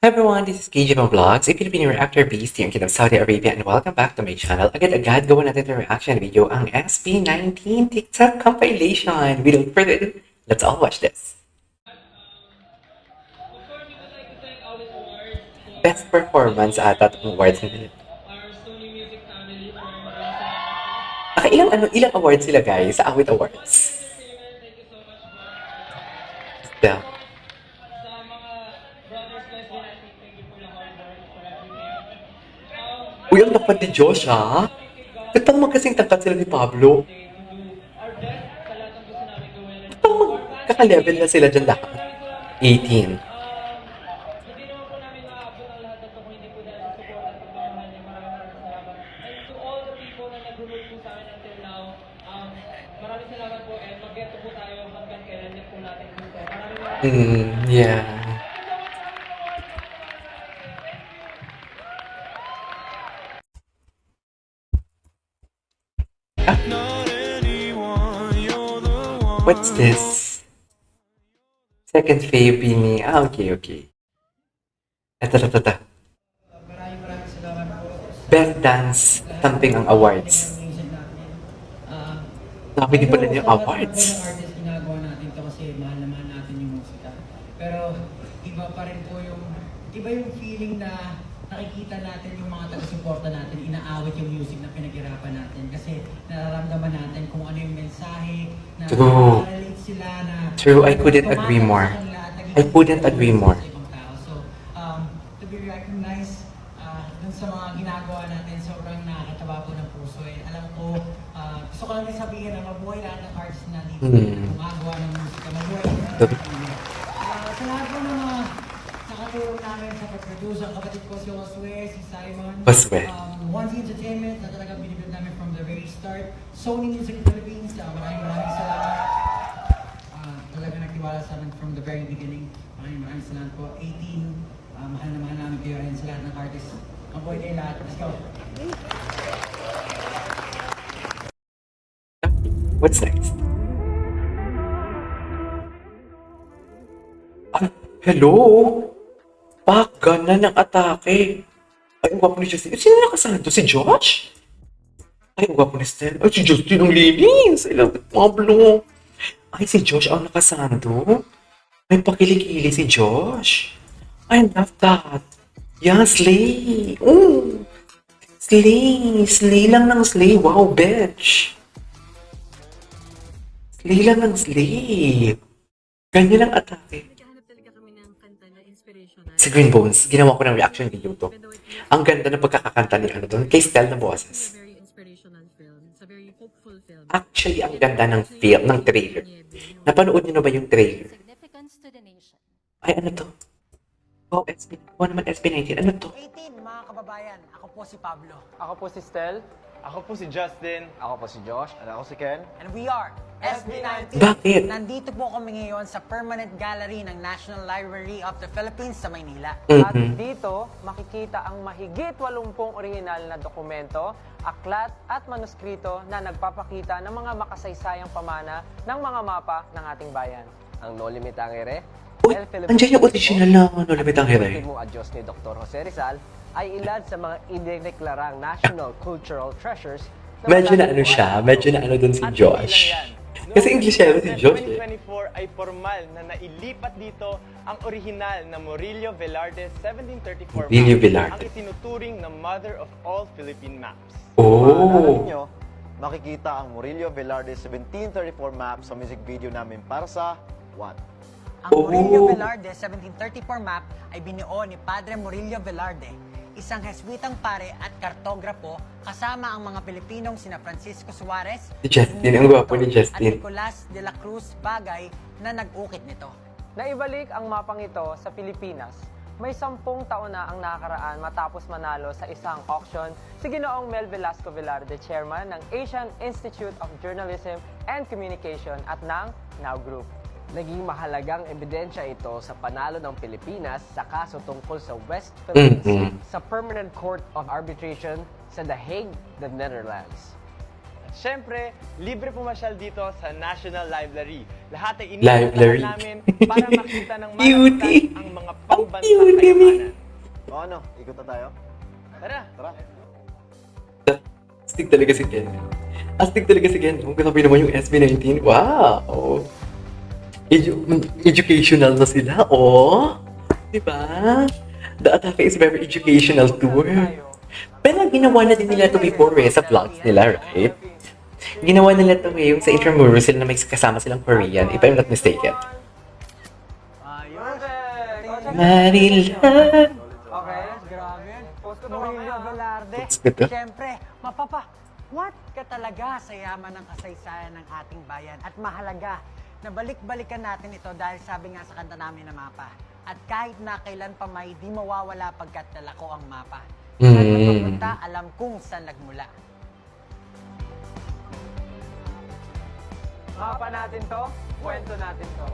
Hi everyone, this is KJ from Vlogs, a Filipino reactor based here in Kingdom Saudi Arabia, and welcome back to my channel. Agad-agad gawa natin ng reaction video ang SB19 TikTok compilation. Without further ado, let's all watch this. Best performance ata itong awards nila. Ilang awards sila guys sa Awit Awards? Yeah. Uy, ang lapad ni Josh, ha? Ba't bang magkasing tangkad sila ni Pablo? Ba't bang magkaka-level na sila dyan lahat? 18. Yeah. What's this? Second fave ni... okay. Ito. Maraming salamat po. Best Dance something ang awards. Sabi din pala niya awards. Artist ginagawa natin to kasi mahal naman natin yung musika. Pero iba pa rin po iba yung feeling na nakikita natin yung mga taga-suporta natin, inaawit yung music na pinaghirapan natin kasi nararamdaman natin kung ano yung mensahe na relate sila na True, I couldn't agree more. So, to be recognized dun sa mga ginagawa natin, sobrang nakakataba po ng puso. Alam ko, gusto ko lang din sabihin na mabuhay lahat ng artists na dito gumagawa ng musika. Mabuhay sa lahat po ng mga nakatulong namin sa pag-produce, ang kapatid ko si Josue, si Simon, One Entertainment na talagang binibig namin from the very start. Sony Music Philippines, maraming salamat. Talaga nagtiwala sa amin from the very beginning. Maraming salamat po. 18, mahal na mahal namin kayo rin sa lahat ng artists. Mabuhay kayo lahat. Let's go! What's next? Hello? Gana ng atake. Ay, ang gwapo ni Justin. Sino nakasanto? Si Josh? Ay, ang gwapo ni Stella. Ay, si Justin ang linis. I love it, Pablo. Ay, si Josh ang nakasanto. May pakilig-ili si Josh. I love that. Yeah, slay. Slay. Slay lang ng slay. Wow, bitch. Slay lang ng slay. Ganyan ang atake. Si Green Bones, ginawa ko ng reaction video to. Ang ganda ng pagkakakanta ni doon, kay Stell na boses. Actually, ang ganda ng film, ng trailer. Napanood niyo na ba yung trailer? Ay, ano to? Oh, naman SB19. Ano to? 18, mga kababayan. Ako po si Pablo. Ako po si Stel. Ako po si Justin. Ako po si Josh. At ako si Ken. And we are SB19. Bakit? Nandito po kami ngayon sa permanent gallery ng National Library of the Philippines sa Maynila. At dito, makikita ang mahigit 80 orihinal na dokumento, aklat at manuskrito na nagpapakita ng mga makasaysayang pamana ng mga mapa ng ating bayan. Ang No Limit Angere, Uy, andyan yung original na No Limit Angere. Mo adyos ni Dr. Jose Rizal ay ilad sa mga idineklarang National Cultural Treasures. Medyo na ano siya, medyo na ano dun si Josh. Kasi Englishero si Josh eh. 2024 ay formal na nailipat dito ang orihinal na Murillo Velarde 1734 Murillo map, Velarde. ang itinuturing na mother of all Philippine maps. Oh! Nyo, makikita ang Murillo Velarde 1734 map sa music video namin para sa What? Ang Murillo Velarde 1734 map ay binuo ni Padre Murillo Velarde, isang Heswitang pare at kartograpo kasama ang mga Pilipinong sina Francisco Suarez, Si Justin, ang gwapo ni at Justin. Nicolas de la Cruz Bagay na nag-ukit nito. Naibalik ang mapang ito sa Pilipinas. May 10 taon na ang nakakaraan matapos manalo sa isang auction si Ginoong Mel Velasco Velarde, chairman ng Asian Institute of Journalism and Communication at ng Now Group. Naging mahalagang ebidensya ito sa panalo ng Pilipinas sa kaso tungkol sa West Philippines sa Permanent Court of Arbitration sa The Hague, the Netherlands. Siyempre, libre pumasyal dito sa National Library Lahat ay Library. inipuntahan namin para makita ng Beauty. malapatan ang mga Ang pambansang beauty. kayamanan. O ano, ikot na tayo? Tara! Tara. Astig talaga si Ken. Astig talaga si Ken. Kung sabi naman yung SB19, wow! Educational na sila, oh! Diba? The Atake is very educational tour. Pero ginawa na din nila to before sa vlogs nila, right? Ginawa nila to yung sa Intramuros sila na may kasama silang Korean, if I'm not mistaken. Marila! Okay, grabe. Murillo Velarde. That's good, ah. Siyempre, what ka talaga sa yaman ng kasaysayan ng ating bayan. At mahalaga na balik-balikan natin ito dahil sabi nga sa kanta namin na mapa. At kahit na kailan pa may di mawawala pagkat dala ko ang mapa. Saan mapupunta, alam kung saan nagmula. Mapa natin to, kwento natin to.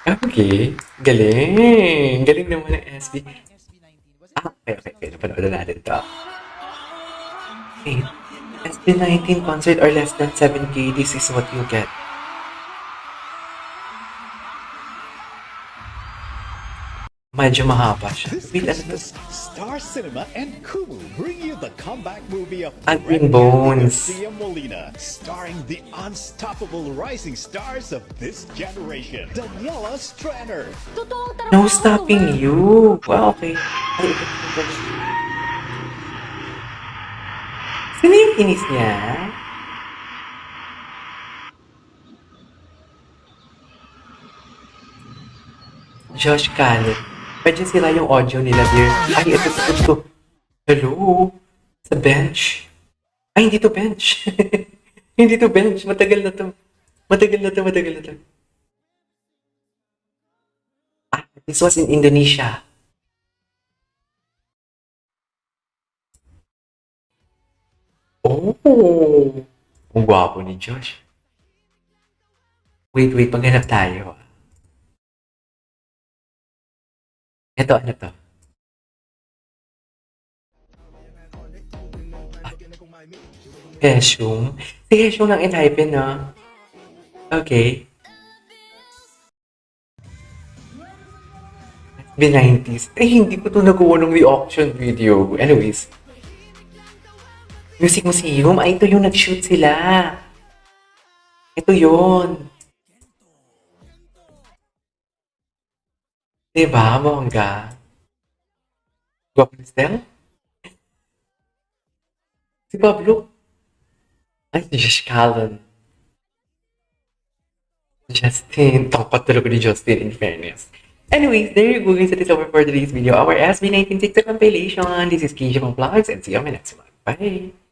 Okay, galing. Galing naman ng SB. Okay. Napanood na natin to. Okay. SB19 concert or less than 7K, this is what you get. Medyo mahaba siya. Wait, ano to? Star Cinema and Kumu bring you the comeback movie of Admin Bones. Garcia Molina, starring the unstoppable rising stars of this generation, Daniela Stranner, No stopping you. Wow, okay. Ay, ito. Sino yung kinis niya? Josh Caleb. Pwede sila yung audio nila, dear. Ay, ito. Hello? Sa bench? Ay, hindi to bench. Hindi to bench. Matagal na to. Ah, this was in Indonesia. Oh! Ang gwapo ni Josh. Wait, maghanap tayo. Ito, ano to? Heshung. Si Heshung lang in-hype, no? Okay. B90s. Hindi ko to nagawa ng reaction video. Anyways. Music Museum. Ay, ito yung nag-shoot sila. Ito yun. Diba, bongga? Gwapo ni Stel? Si Pablo? Ay, si Josh Callan. Justin. Tangkat talaga ni Justin, in fairness. Anyways, there you go guys. That is over for today's video. Our SB19 TikTok compilation. This is Keisha from Vlogs and see you on my next one. Bye!